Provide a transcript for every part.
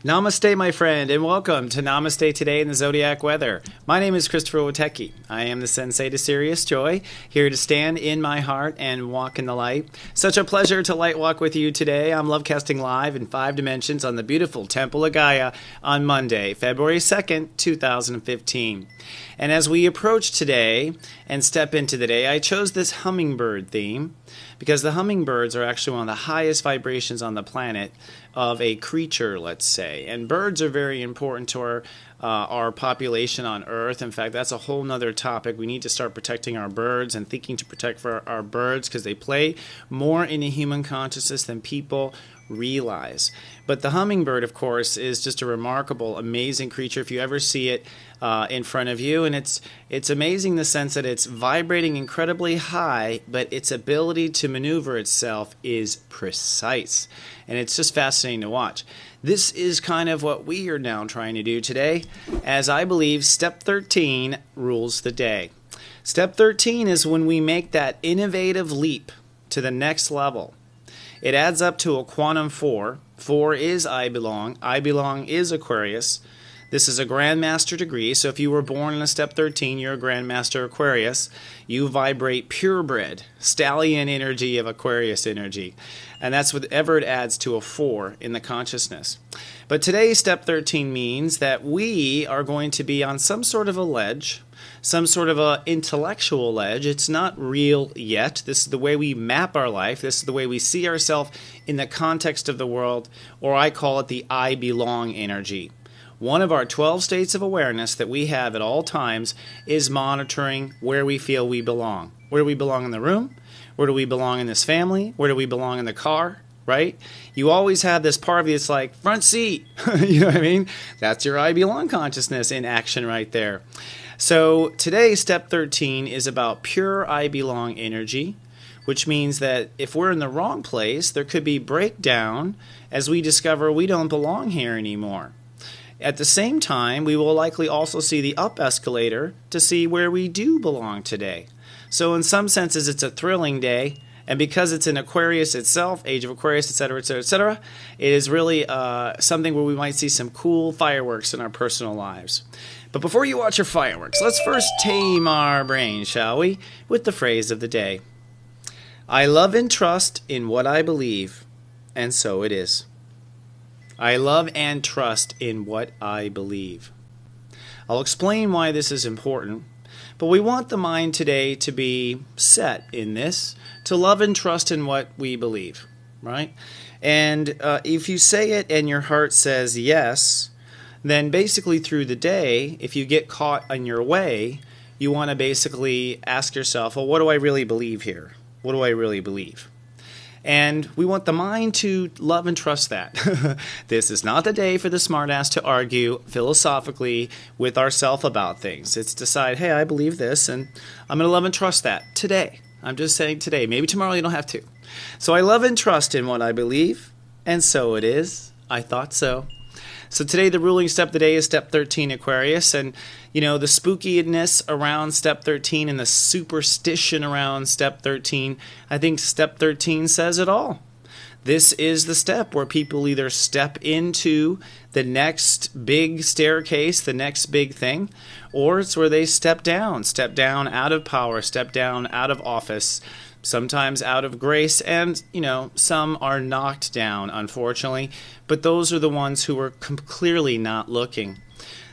Namaste, my friend, and welcome to Namaste Today in the Zodiac Weather. My name is Stepº Witecki. I am the sensei to Sirius joy, here to stand in my heart and walk in the light. Such a pleasure to light walk with you today. I'm love casting live in 5 dimensions on the beautiful Temple of Gaia on Monday, February 2nd, 2015. And as we approach today and step into the day, I chose this hummingbird theme because the hummingbirds are actually one of the highest vibrations on the planet of a creature, let's say. And birds are very important to our population on Earth. In fact, that's a whole nother topic. We need to start protecting our birds and thinking to protect for our birds because they play more in the human consciousness than people realize. But the hummingbird, of course, is just a remarkable, amazing creature if you ever see it in front of you. And it's amazing in the sense that it's vibrating incredibly high, but its ability to maneuver itself is precise. And it's just fascinating to watch. This is kind of what we are now trying to do today, as I believe Step 13 rules the day. Step 13 is when we make that innovative leap to the next level. It adds up to a quantum 4. 4 is I belong. I belong is Aquarius. This is a Grandmaster degree, so if you were born in a Step 13, you're a Grandmaster Aquarius. You vibrate purebred, stallion energy of Aquarius energy. And that's whatever it adds to a 4 in the consciousness. But today, Step 13 means that we are going to be on some sort of a ledge, some sort of an intellectual ledge. It's not real yet. This is the way we map our life. This is the way we see ourselves in the context of the world, or I call it the I belong energy. One of our 12 states of awareness that we have at all times is monitoring where we feel we belong. Where do we belong in the room? Where do we belong in this family? Where do we belong in the car? Right? You always have this part of you that's like, front seat. You know what I mean? That's your I belong consciousness in action right there. So today, Step 13 is about pure I belong energy, which means that if we're in the wrong place, there could be breakdown as we discover we don't belong here anymore. At the same time, we will likely also see the up escalator to see where we do belong today. So in some senses, it's a thrilling day. And because it's in Aquarius itself, Age of Aquarius, etc., etc., etc., it is really something where we might see some cool fireworks in our personal lives. But before you watch your fireworks, let's first tame our brain, shall we, with the phrase of the day. I love and trust in what I believe, and so it is. I love and trust in what I believe. I'll explain why this is important, but we want the mind today to be set in this, to love and trust in what we believe, right? And if you say it and your heart says yes, then basically through the day, if you get caught on your way, you want to basically ask yourself, well, what do I really believe here? What do I really believe? And we want the mind to love and trust that. This is not the day for the smartass to argue philosophically with ourselves about things. It's decide, hey, I believe this, and I'm going to love and trust that today. I'm just saying today. Maybe tomorrow you don't have to. So I love and trust in what I believe, and so it is. I thought so. So today the ruling step of the day is Step 13 Aquarius, and you know the spookiness around Step 13 and the superstition around Step 13, I think Step 13 says it all. This is the step where people either step into the next big staircase, the next big thing, or it's where they step down out of power, step down out of office, sometimes out of grace, and, you know, some are knocked down, unfortunately, but those are the ones who are clearly not looking.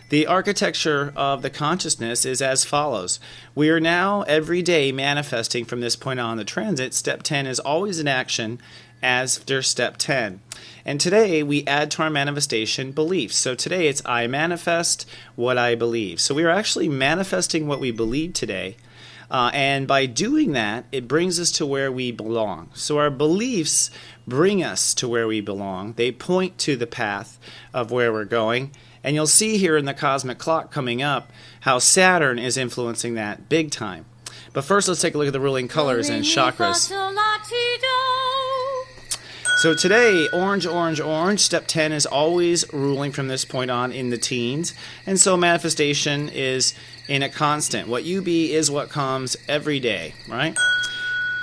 The architecture of the consciousness is as follows. We are now every day manifesting from this point on the transit. Step 10 is always in action after Step 10. And today we add to our manifestation beliefs. So today it's I manifest what I believe. So we are actually manifesting what we believe today. And by doing that, it brings us to where we belong. So our beliefs bring us to where we belong. They point to the path of where we're going. And you'll see here in the cosmic clock coming up how Saturn is influencing that big time. But first, let's take a look at the ruling colors and chakras. So today, orange, orange, orange. Step 10 is always ruling from this point on in the teens. And so manifestation is in a constant. What you be is what comes every day, right?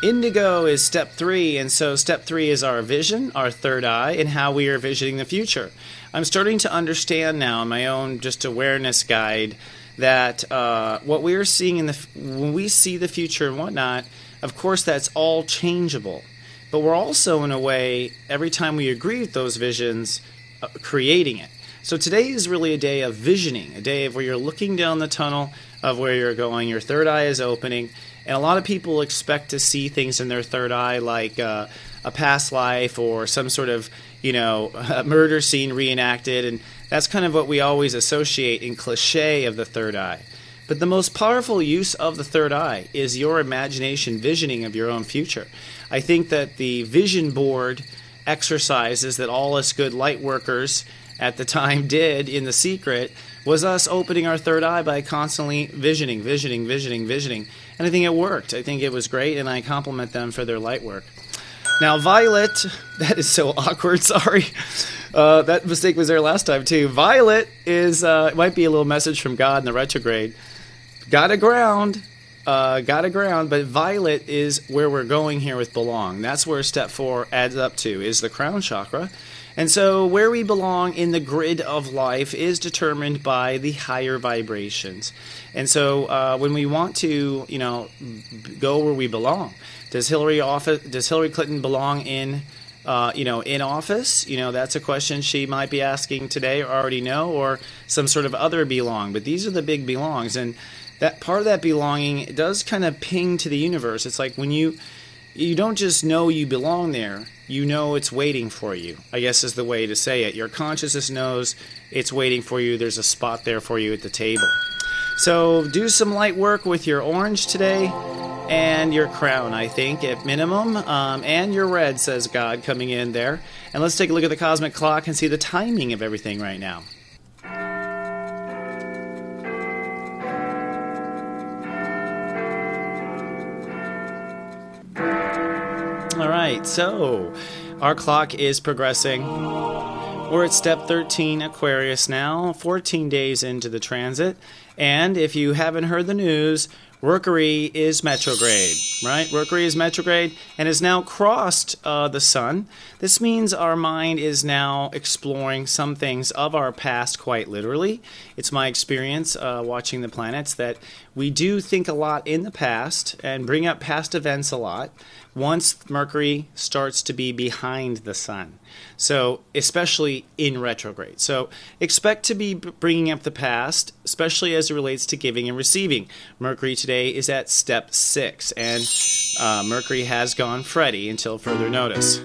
Indigo is step 3, and so step 3 is our vision, our third eye, and how we are visioning the future. I'm starting to understand now in my own just awareness guide that what we are seeing when we see the future and whatnot, of course that's all changeable. But we're also, in a way, every time we agree with those visions, creating it. So today is really a day of visioning, a day of where you're looking down the tunnel of where you're going, your third eye is opening, and a lot of people expect to see things in their third eye like a past life or some sort of, a murder scene reenacted, and that's kind of what we always associate in cliche of the third eye. But the most powerful use of the third eye is your imagination visioning of your own future. I think that the vision board exercises that all us good light workers at the time did in The Secret was us opening our third eye by constantly visioning. And I think it worked. I think it was great, and I compliment them for their light work. Now, Violet, that is so awkward, sorry. That mistake was there last time, too. Violet is, it might be a little message from God in the retrograde. Got to ground, but Violet is where we're going here with belong. That's where step 4 adds up to, is the crown chakra. And so where we belong in the grid of life is determined by the higher vibrations. And so when we want to, go where we belong, does Hillary Clinton belong in office? That's a question she might be asking today or already know, or some sort of other belong. But these are the big belongs, and that part of that belonging does kind of ping to the universe. It's like when you don't just know you belong there, you know it's waiting for you, I guess is the way to say it. Your consciousness knows it's waiting for you. There's a spot there for you at the table. So do some light work with your orange today and your crown, I think, at minimum. And your red, says God, coming in there. And let's take a look at the cosmic clock and see the timing of everything right now. All right, so our clock is progressing. We're at step 13, Aquarius now, 14 days into the transit. And if you haven't heard the news, Mercury is retrograde, right? Mercury is retrograde and has now crossed the sun. This means our mind is now exploring some things of our past quite literally. It's my experience watching the planets that we do think a lot in the past and bring up past events a lot once Mercury starts to be behind the sun. So, especially in retrograde. So, expect to be bringing up the past, especially as it relates to giving and receiving. Mercury today is at step 6, and Mercury has gone Freddy until further notice.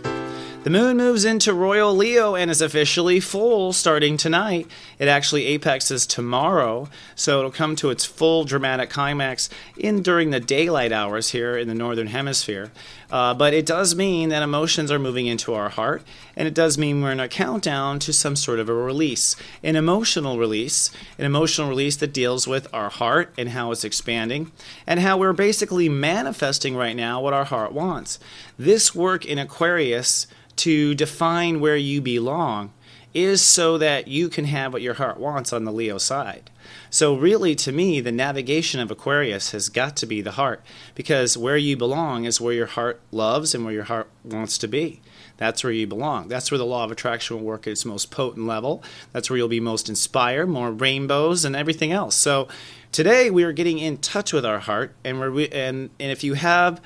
The moon moves into Royal Leo and is officially full starting tonight. It actually apexes tomorrow, so it'll come to its full dramatic climax during the daylight hours here in the northern hemisphere. But it does mean that emotions are moving into our heart, and it does mean we're in a countdown to some sort of a release. An emotional release that deals with our heart and how it's expanding, and how we're basically manifesting right now what our heart wants. This work in Aquarius to define where you belong is so that you can have what your heart wants on the Leo side. So really, to me, the navigation of Aquarius has got to be the heart, because where you belong is where your heart loves and where your heart wants to be. That's where you belong. That's where the law of attraction will work at its most potent level. That's where you'll be most inspired, more rainbows and everything else. So today we are getting in touch with our heart, and if you have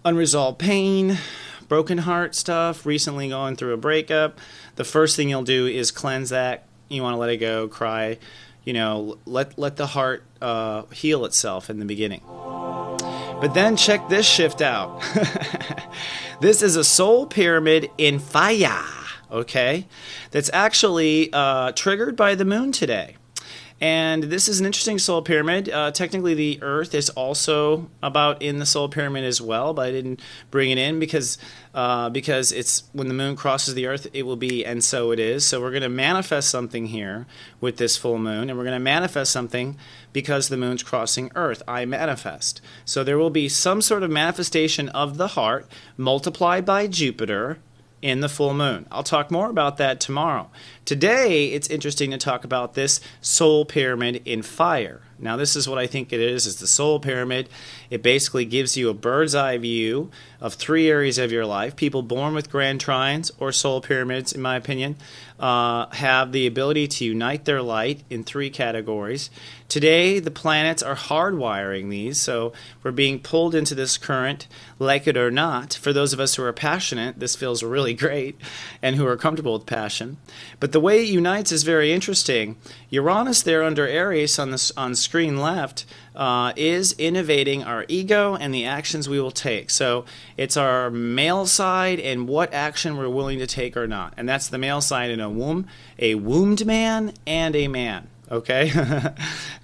unresolved pain, broken heart stuff, recently going through a breakup, the first thing you'll do is cleanse that. You want to let it go, cry, let the heart heal itself in the beginning. But then check this shift out. This is a soul pyramid in fire, okay? That's actually triggered by the moon today. And this is an interesting soul pyramid. Technically, the Earth is also about in the soul pyramid as well, but I didn't bring it in because it's when the moon crosses the Earth, it will be, and so it is. So we're going to manifest something here with this full moon, and we're going to manifest something because the moon's crossing Earth. I manifest. So there will be some sort of manifestation of the heart multiplied by Jupiter in the full moon. I'll talk more about that tomorrow. Today, it's interesting to talk about this soul pyramid in fire. Now, this is what I think it is the soul pyramid. It basically gives you a bird's eye view of 3 areas of your life. People born with grand trines or soul pyramids, in my opinion, have the ability to unite their light in 3 categories. Today, the planets are hardwiring these, so we're being pulled into this current, like it or not. For those of us who are passionate, this feels really great, and who are comfortable with passion. But the way it unites is very interesting. Uranus there under Aries on screen left is innovating our ego and the actions we will take. So it's our male side and what action we're willing to take or not. And that's the male side in a wombed man and a man. Okay,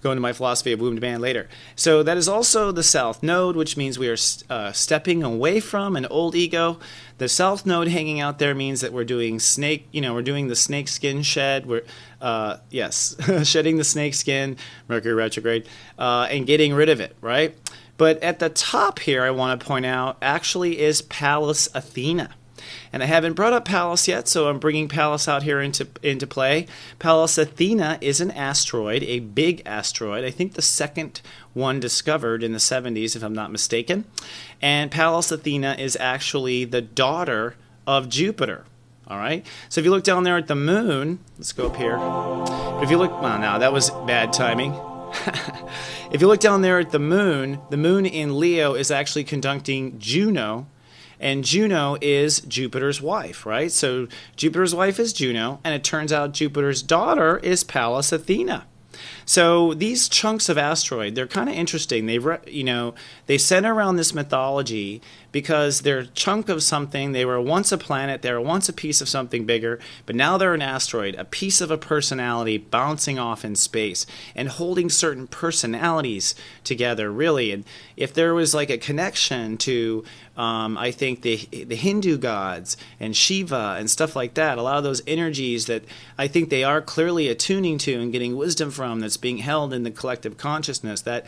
go into my philosophy of wombed man later. So that is also the South Node, which means we are stepping away from an old ego. The South Node hanging out there means that we're doing we're doing the snake skin shed. We're shedding the snake skin, Mercury retrograde, and getting rid of it, right? But at the top here, I want to point out actually is Pallas Athena. And I haven't brought up Pallas yet, so I'm bringing Pallas out here into play. Pallas Athena is an asteroid, a big asteroid. I think the second one discovered in the 70s, if I'm not mistaken. And Pallas Athena is actually the daughter of Jupiter. All right? So if you look down there at the moon, let's go up here. But if you look, well, now that was bad timing. If you look down there at the moon in Leo is actually conjuncting Juno. And Juno is Jupiter's wife, right? So Jupiter's wife is Juno, and it turns out Jupiter's daughter is Pallas Athena. So these chunks of asteroid, they're kind of interesting. They center around this mythology because they're a chunk of something. They were once a planet. They were once a piece of something bigger, but now they're an asteroid, a piece of a personality bouncing off in space and holding certain personalities together, really. And if there was like a connection to, I think, the Hindu gods and Shiva and stuff like that, a lot of those energies that I think they are clearly attuning to and getting wisdom from that's being held in the collective consciousness, that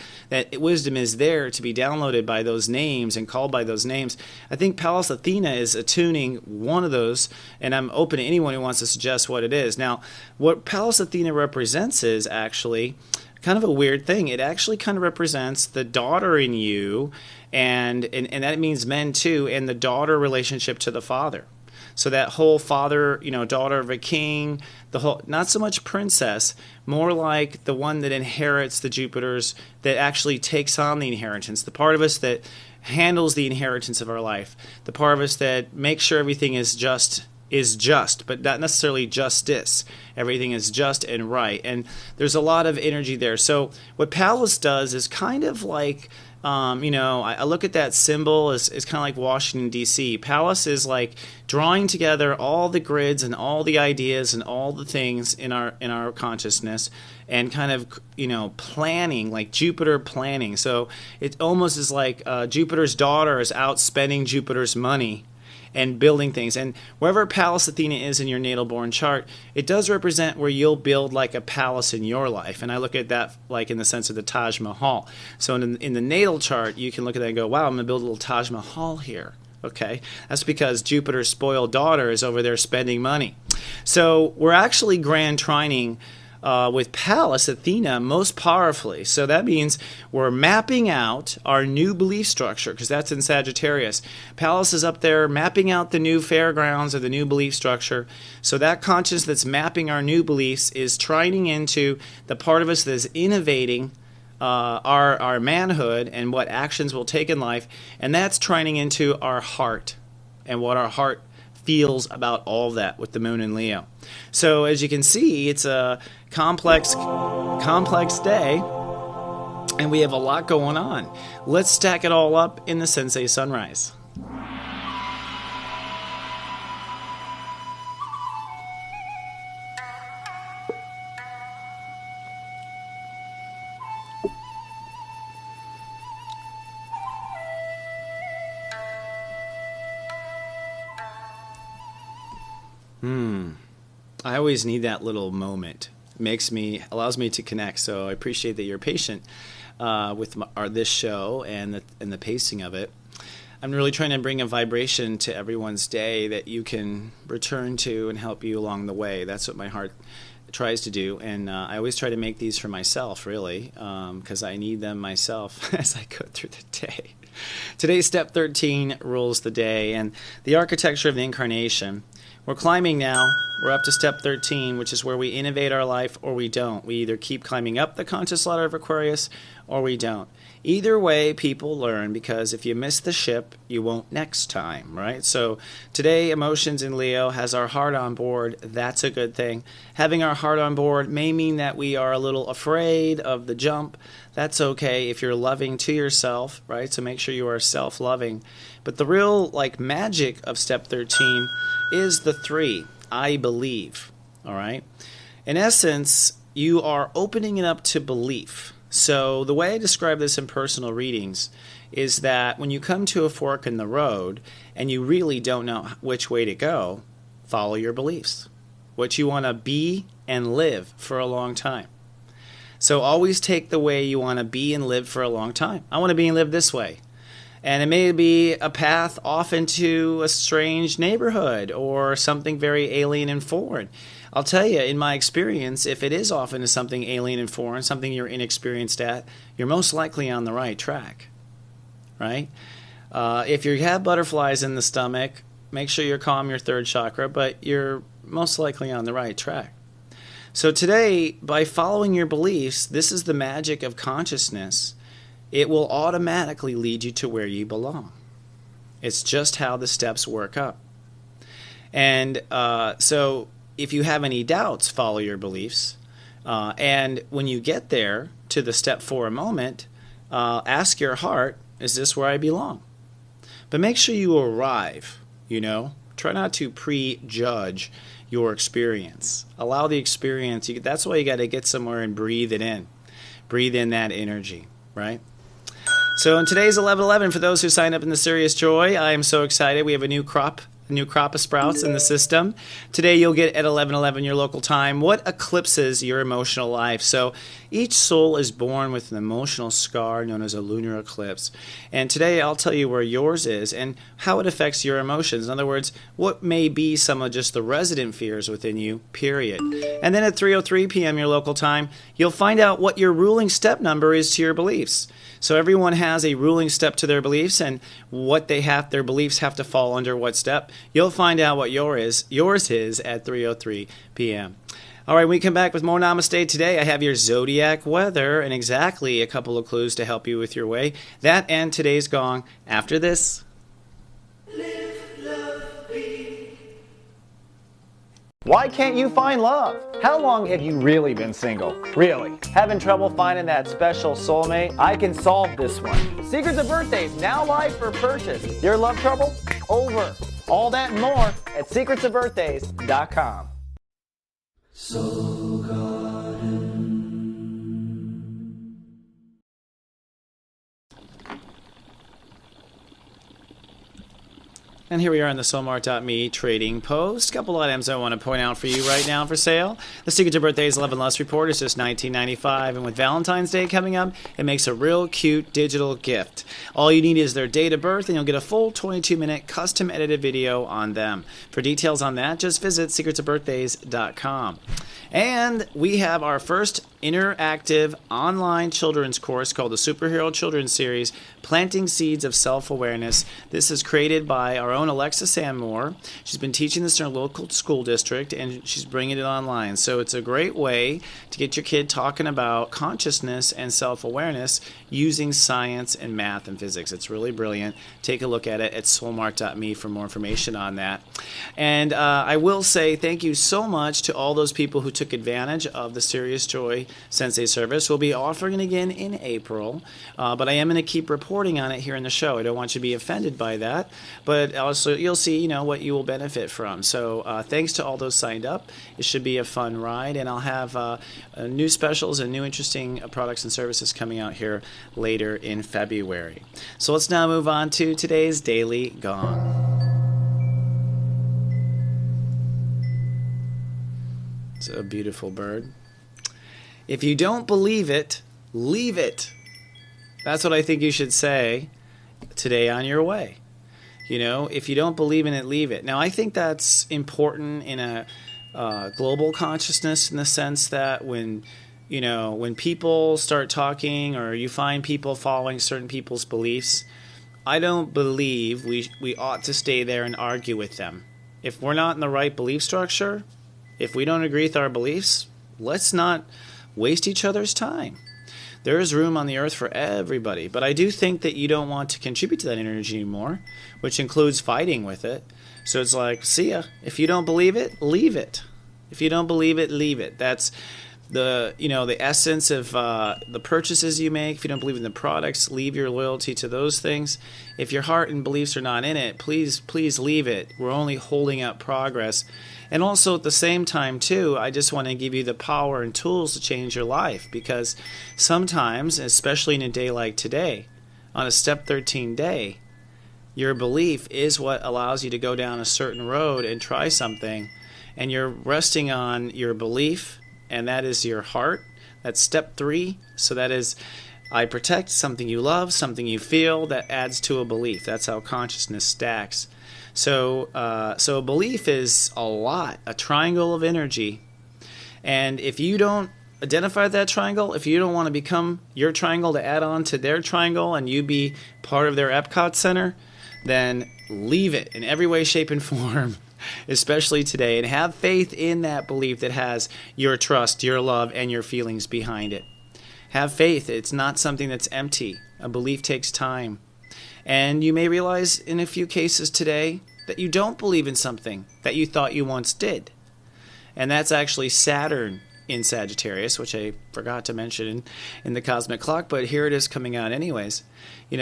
wisdom is there to be downloaded by those names and called by those names. I think Pallas Athena is attuning one of those, and I'm open to anyone who wants to suggest what it is. Now, what Pallas Athena represents is actually kind of a weird thing. It actually kind of represents the daughter in you, and that means men too, and the daughter relationship to the father. So that whole father, daughter of a king, the whole, not so much princess, more like the one that inherits the Jupiters, that actually takes on the inheritance, the part of us that handles the inheritance of our life, the part of us that makes sure everything is just, but not necessarily justice. Everything is just and right. And there's a lot of energy there. So what Pallas does is kind of like, I look at that symbol as kind of like Washington, D.C. Pallas is like drawing together all the grids and all the ideas and all the things in our consciousness and kind of, planning, like Jupiter planning. So it almost is like Jupiter's daughter is out spending Jupiter's money and building things. And wherever Pallas Athena is in your natal born chart, it does represent where you'll build like a palace in your life. And I look at that like in the sense of the Taj Mahal. So in the natal chart, you can look at that and go, wow, I'm going to build a little Taj Mahal here. Okay, that's because Jupiter's spoiled daughter is over there spending money. So we're actually grand trining with Pallas Athena most powerfully. So that means we're mapping out our new belief structure, because that's in Sagittarius. Pallas is up there mapping out the new fairgrounds or the new belief structure. So that consciousness that's mapping our new beliefs is trining into the part of us that is innovating our manhood and what actions we'll take in life, and that's trining into our heart and what our heart feels about all of that with the moon in Leo. So as you can see, it's a complex day, and we have a lot going on. Let's stack it all up in the Sensei Sunrise. I always need that little moment. Allows me to connect. So I appreciate that you're patient with this show and the pacing of it. I'm really trying to bring a vibration to everyone's day that you can return to and help you along the way. That's what my heart tries to do, and I always try to make these for myself, really, because I need them myself as I go through the day. Today's step 13 rules the day, and the architecture of the incarnation. We're climbing now. We're up to step 13, which is where we innovate our life or we don't. We either keep climbing up the conscious ladder of Aquarius or we don't. Either way, people learn, because if you miss the ship, you won't next time, right? So today, Emotions in Leo has our heart on board. That's a good thing. Having our heart on board may mean that we are a little afraid of the jump. That's okay if you're loving to yourself, right? So make sure you are self-loving. But the real magic of step 13 is the 3, I believe, all right? In essence, you are opening it up to belief. So the way I describe this in personal readings is that when you come to a fork in the road and you really don't know which way to go, follow your beliefs, what you want to be and live for a long time. So always take the way you want to be and live for a long time. I want to be and live this way. And it may be a path off into a strange neighborhood or something very alien and foreign. I'll tell you, in my experience, if it is off into something alien and foreign, something you're inexperienced at, you're most likely on the right track, right? If you have butterflies in the stomach, make sure you calm your third chakra, but you're most likely on the right track. So today, by following your beliefs, this is the magic of consciousness. It will automatically lead you to where you belong. It's just how the steps work up. And so if you have any doubts, follow your beliefs. And when you get there to the step 4 moment, ask your heart, is this where I belong? But make sure you arrive, Try not to prejudge your experience. Allow the experience. That's why you got to get somewhere and breathe it in. Breathe in that energy, right? So in today's 11/11, for those who signed up in the Sirius Joy, I am so excited. We have a new crop of sprouts in the system. Today you'll get at 11/11 your local time what eclipses your emotional life. So each soul is born with an emotional scar known as a lunar eclipse. And today I'll tell you where yours is and how it affects your emotions. In other words, what may be some of just the resident fears within you, period. And then at 3:03 p.m. your local time, you'll find out what your ruling step number is to your beliefs. So everyone has a ruling step to their beliefs, and what their beliefs have to fall under what step. You'll find out what yours is at 3:03 p.m. All right, we come back with more Namaste today. I have your Zodiac weather and exactly a couple of clues to help you with your way. That and today's gong after this. Why can't you find love? How long have you really been single? Really? Having trouble finding that special soulmate? I can solve this one. Secrets of Birthdays, now live for purchase. Your love trouble? Over. All that and more at secretsofbirthdays.com. Soul Garden. And here we are on the soulmart.me trading post. A couple items I want to point out for you right now for sale. The Secrets of Birthdays 11 Lust Report is just $19.95. And with Valentine's Day coming up, it makes a real cute digital gift. All you need is their date of birth, and you'll get a full 22-minute custom edited video on them. For details on that, just visit secretsofbirthdays.com. And we have our first interactive online children's course called the Superhero Children's Series, Planting Seeds of Self-Awareness. This is created by our own Alexa Sandmore. She's been teaching this in her local school district, and she's bringing it online. So it's a great way to get your kid talking about consciousness and self-awareness using science and math and physics. It's really brilliant. Take a look at it at soulmart.me for more information on that. And I will say thank you so much to all those people who took advantage of the Sirius Joy Sensei service. We'll be offering it again in April, but I am going to keep reporting on it here in the show. I don't want you to be offended by that, but also you'll see, what you will benefit from. So thanks to all those signed up. It should be a fun ride, and I'll have new specials and new interesting products and services coming out here later in February. So let's now move on to today's Daily Gong. It's a beautiful bird. If you don't believe it, leave it. That's what I think you should say today on your way. If you don't believe in it, leave it. Now, I think that's important in a global consciousness, in the sense that when people start talking, or you find people following certain people's beliefs, I don't believe we ought to stay there and argue with them. If we're not in the right belief structure, if we don't agree with our beliefs, let's not waste each other's time. There is room on the earth for everybody, but I do think that you don't want to contribute to that energy anymore, which includes fighting with it. So it's like, see ya. If you don't believe it, leave it. If you don't believe it, leave it. That's the essence of the purchases you make. If you don't believe in the products, leave your loyalty to those things. If your heart and beliefs are not in it, please leave it. We're only holding up progress. And also at the same time too, I just want to give you the power and tools to change your life, because sometimes, especially in a day like today, on a Step 13 day, your belief is what allows you to go down a certain road and try something, and you're resting on your belief, and that is your heart. That's Step 3. So that is, I protect something you love, something you feel, that adds to a belief. That's how consciousness stacks. So a belief is a triangle of energy. And if you don't identify that triangle, if you don't want to become your triangle to add on to their triangle and you be part of their Epcot Center, then leave it in every way, shape, and form, especially today, and have faith in that belief that has your trust, your love, and your feelings behind it. Have faith. It's not something that's empty. A belief takes time. And you may realize in a few cases today that you don't believe in something that you thought you once did. And that's actually Saturn in Sagittarius, which I forgot to mention in the cosmic clock, but here it is coming out anyways.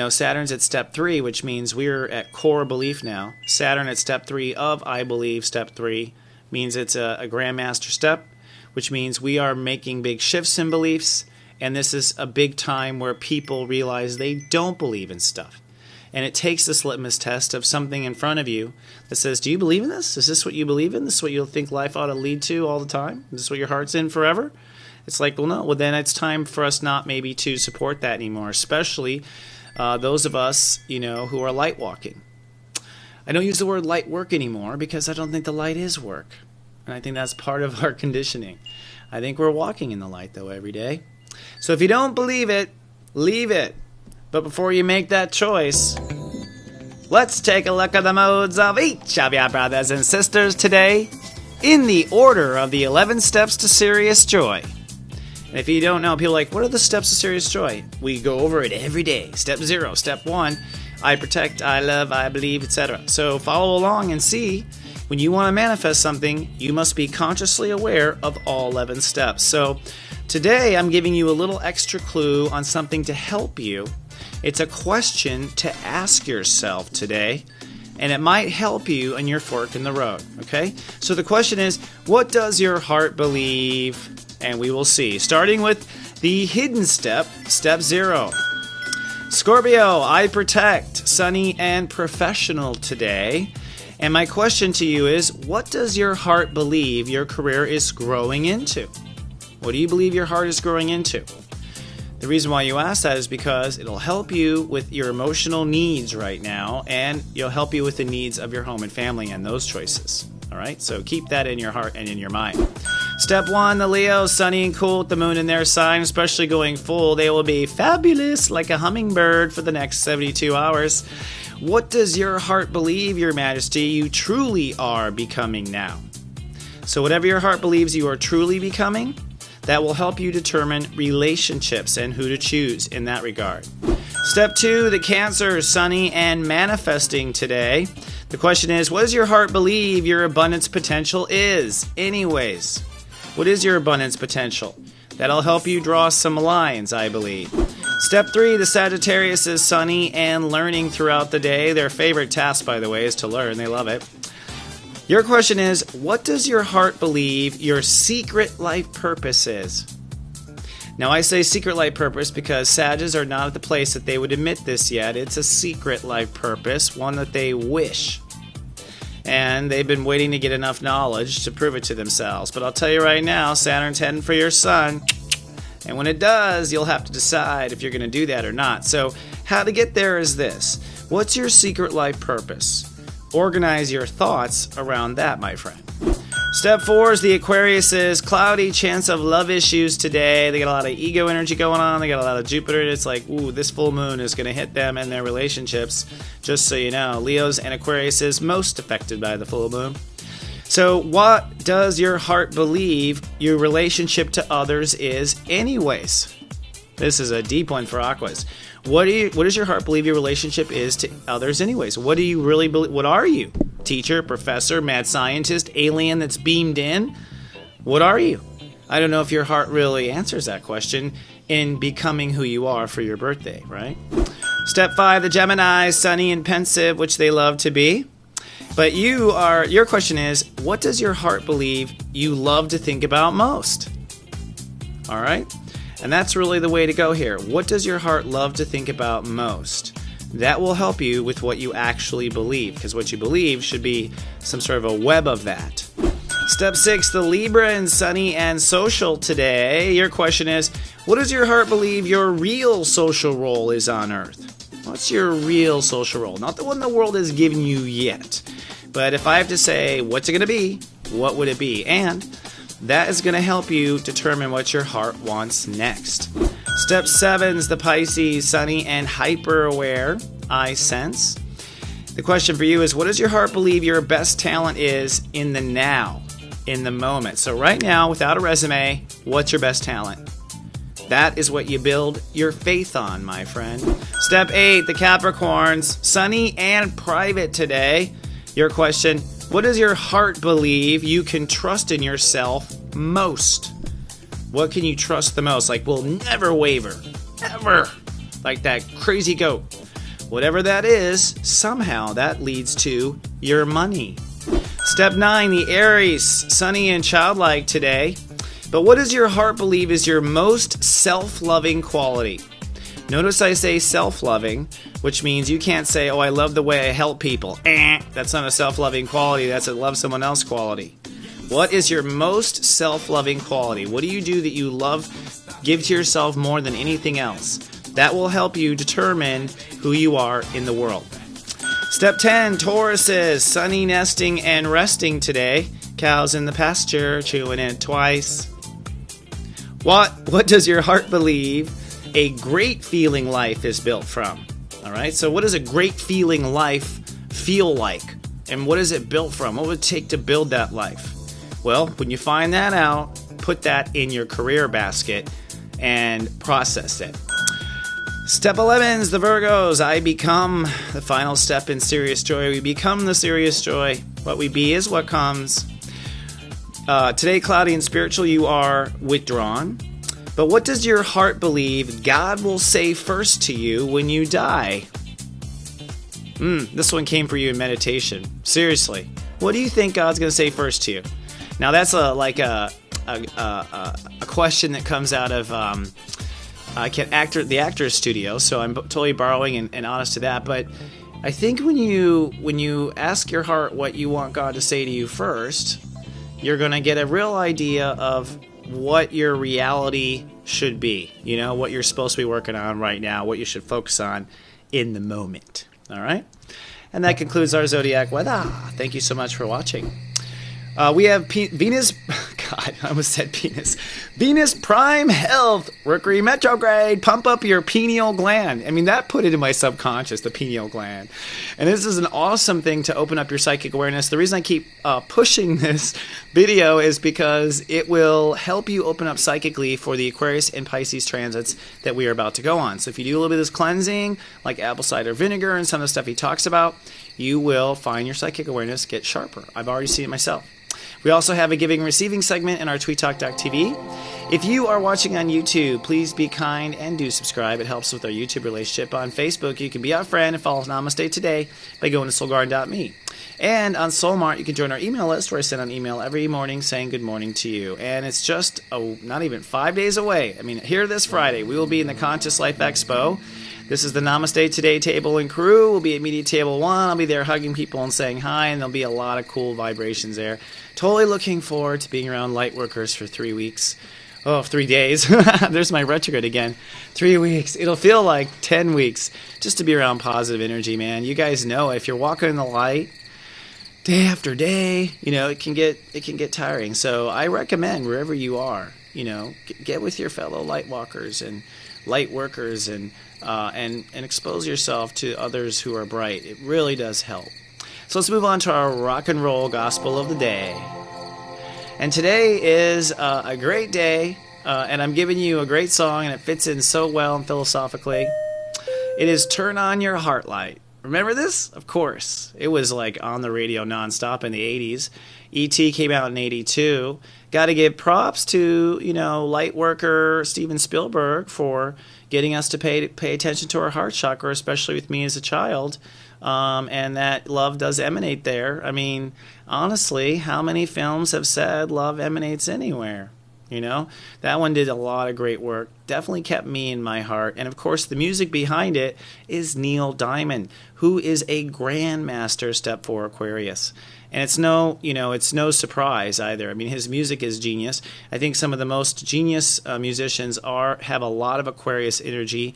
Saturn's at Step 3, which means we're at core belief now. Saturn at Step 3 of I believe Step 3 means it's a grandmaster step, which means we are making big shifts in beliefs, and this is a big time where people realize they don't believe in stuff. And it takes this litmus test of something in front of you that says, do you believe in this? Is this what you believe in? This is what you'll think life ought to lead to all the time? Is this what your heart's in forever? It's like, well, no. Well, then it's time for us not maybe to support that anymore, especially those of us, who are light walking. I don't use the word light work anymore because I don't think the light is work. And I think that's part of our conditioning. I think we're walking in the light, though, every day. So if you don't believe it, leave it. But before you make that choice, let's take a look at the modes of each of your brothers and sisters today in the order of the 11 steps to serious joy. And if you don't know, people are like, what are the steps to serious joy? We go over it every day. Step 0, Step 1, I protect, I love, I believe, etc. So follow along and see, when you want to manifest something, you must be consciously aware of all 11 steps. So today I'm giving you a little extra clue on something to help you. It's a question to ask yourself today, and it might help you on your fork in the road, okay? So the question is, what does your heart believe? And we will see. Starting with the hidden step, Step 0. Scorpio, I protect, sunny and professional today. And my question to you is, what does your heart believe your career is growing into? What do you believe your heart is growing into? The reason why you ask that is because it'll help you with your emotional needs right now, and it'll help you with the needs of your home and family and those choices. All right? So keep that in your heart and in your mind. Step 1, the Leos, sunny and cool with the moon in their sign, especially going full. They will be fabulous like a hummingbird for the next 72 hours. What does your heart believe, Your Majesty, you truly are becoming now? So whatever your heart believes you are truly becoming, that will help you determine relationships and who to choose in that regard. Step 2, the Cancer, sunny and manifesting today. The question is, what does your heart believe your abundance potential is? Anyways, what is your abundance potential? That'll help you draw some lines, I believe. Step 3, the Sagittarius is sunny and learning throughout the day. Their favorite task, by the way, is to learn. They love it. Your question is, what does your heart believe your secret life purpose is? Now, I say secret life purpose because Sages are not at the place that they would admit this yet. It's a secret life purpose, one that they wish. And they've been waiting to get enough knowledge to prove it to themselves. But I'll tell you right now, Saturn's heading for your sun. And when it does, you'll have to decide if you're going to do that or not. So how to get there is this. What's your secret life purpose? Organize your thoughts around that, my friend. Step 4 is the Aquarius' cloudy chance of love issues today. They got a lot of ego energy going on. They got a lot of Jupiter. It's like, ooh, this full moon is going to hit them and their relationships. Just so you know, Leos and Aquarius is most affected by the full moon. So what does your heart believe your relationship to others is anyways? This is a deep one for Aquas. What does your heart believe your relationship is to others anyways? What do you really believe? What are you? Teacher, professor, mad scientist, alien that's beamed in? What are you? I don't know if your heart really answers that question in becoming who you are for your birthday, right? Step 5, the Geminis, sunny and pensive, which they love to be. But your question is, what does your heart believe you love to think about most? All right? And that's really the way to go here. What does your heart love to think about most? That will help you with what you actually believe, because what you believe should be some sort of a web of that. Step 6, the Libra and sunny and social today. Your question is, what does your heart believe your real social role is on Earth? What's your real social role? Not the one the world has given you yet. But if I have to say, what's it going to be? What would it be? And that is going to help you determine what your heart wants next. Step 7 is the Pisces, sunny and hyper-aware, I sense. The question for you is, what does your heart believe your best talent is in the now, in the moment? So right now, without a resume, what's your best talent? That is what you build your faith on, my friend. Step 8, the Capricorns, sunny and private today. Your question, what does your heart believe you can trust in yourself most? What can you trust the most? Like, will never waver. Ever. Like that crazy goat. Whatever that is, somehow that leads to your money. Step 9, the Aries, sunny and childlike today. But what does your heart believe is your most self-loving quality? Notice I say self-loving, which means you can't say, oh, I love the way I help people. That's not a self-loving quality. That's a love someone else quality. What is your most self-loving quality? What do you do that you love, give to yourself more than anything else? That will help you determine who you are in the world. Step 10, Tauruses, sunny, nesting, and resting today. Cows in the pasture, chewing it twice. What does your heart believe a great feeling life is built from? All right, so what does a great feeling life feel like? And what is it built from? What would it take to build that life? Well, when you find that out, put that in your career basket and process it. Step 11 is the Virgos. I become the final step in Sirius Joy. We become the Sirius Joy. What we be is what comes. Today, cloudy and spiritual, you are withdrawn. But what does your heart believe God will say first to you when you die? This one came for you in meditation. Seriously, what do you think God's going to say first to you? Now that's a question that comes out of the Actors Studio, so I'm totally borrowing and honest to that. But I think when you ask your heart what you want God to say to you first, you're going to get a real idea of what your reality should be. You know, what you're supposed to be working on right now, what you should focus on in the moment. All right? And that concludes our Zodiac weather. Thank you so much for watching. We have Venus, God, I almost said penis. Venus prime health, Mercury retrograde, pump up your pineal gland. I mean, that put it in my subconscious, the pineal gland. And this is an awesome thing to open up your psychic awareness. The reason I keep pushing this video is because it will help you open up psychically for the Aquarius and Pisces transits that we are about to go on. So if you do a little bit of this cleansing, like apple cider vinegar and some of the stuff he talks about, you will find your psychic awareness get sharper. I've already seen it myself. We also have a giving and receiving segment in our tweettalk.tv. If you are watching on YouTube, please be kind and do subscribe. It helps with our YouTube relationship. On Facebook, you can be our friend and follow Namaste Today by going to soulgarden.me. And on Soulmart, you can join our email list where I send an email every morning saying good morning to you. And it's just not even 5 days away. I mean, here this Friday, we will be in the Conscious Life Expo. This is the Namaste Today table and crew. We'll be at Media Table 1. I'll be there hugging people and saying hi, and there'll be a lot of cool vibrations there. Totally looking forward to being around light workers for 3 weeks. Oh, 3 days. There's my retrograde again. 3 weeks. It'll feel like 10 weeks just to be around positive energy, man. You guys know if you're walking in the light day after day, you know, it can get tiring. So I recommend wherever you are, you know, get with your fellow light walkers and light workers and expose yourself to others who are bright. It really does help. So let's move on to our rock and roll gospel of the day. And today is a great day, and I'm giving you a great song, and it fits in so well and philosophically. It is Turn On Your Heart Light. Remember this? Of course. It was like on the radio nonstop in the 80s. E.T. came out in 82. Got to give props to, you know, light worker Steven Spielberg for getting us to pay attention to our heart chakra, especially with me as a child. And that love does emanate there. I mean, honestly, how many films have said love emanates anywhere? You know, that one did a lot of great work. Definitely kept me in my heart. And of course, the music behind it is Neil Diamond, who is a grandmaster step 4 Aquarius. And it's no surprise either. I mean, his music is genius. I think some of the most genius musicians have a lot of Aquarius energy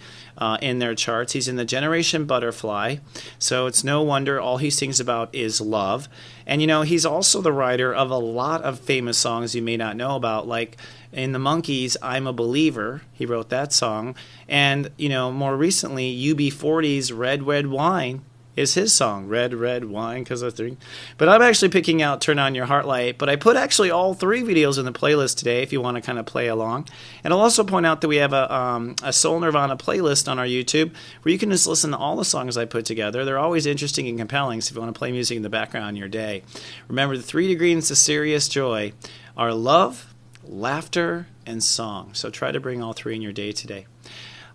in their charts. He's in the Generation Butterfly, so it's no wonder all he sings about is love. And, you know, he's also the writer of a lot of famous songs you may not know about, like in the Monkees, I'm a Believer. He wrote that song. And, you know, more recently, UB40's Red, Red Wine is his song, Red, Red Wine, because of three. But I'm actually picking out Turn On Your Heart Light. But I put actually all 3 videos in the playlist today if you want to kind of play along. And I'll also point out that we have a Soul Nirvana playlist on our YouTube where you can just listen to all the songs I put together. They're always interesting and compelling, so if you want to play music in the background in your day. Remember, the 3 degrees to Sirius joy are love, laughter, and song. So try to bring all 3 in your day today.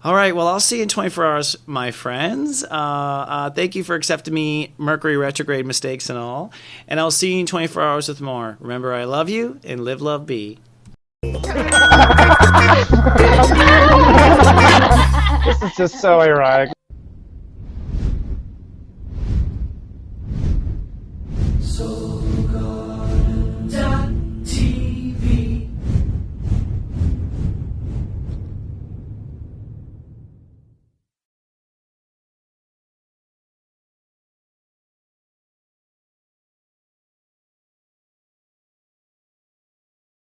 All right, well, I'll see you in 24 hours, my friends. Thank you for accepting me, Mercury retrograde mistakes and all. And I'll see you in 24 hours with more. Remember, I love you, and live, love, be. This is just so ironic. So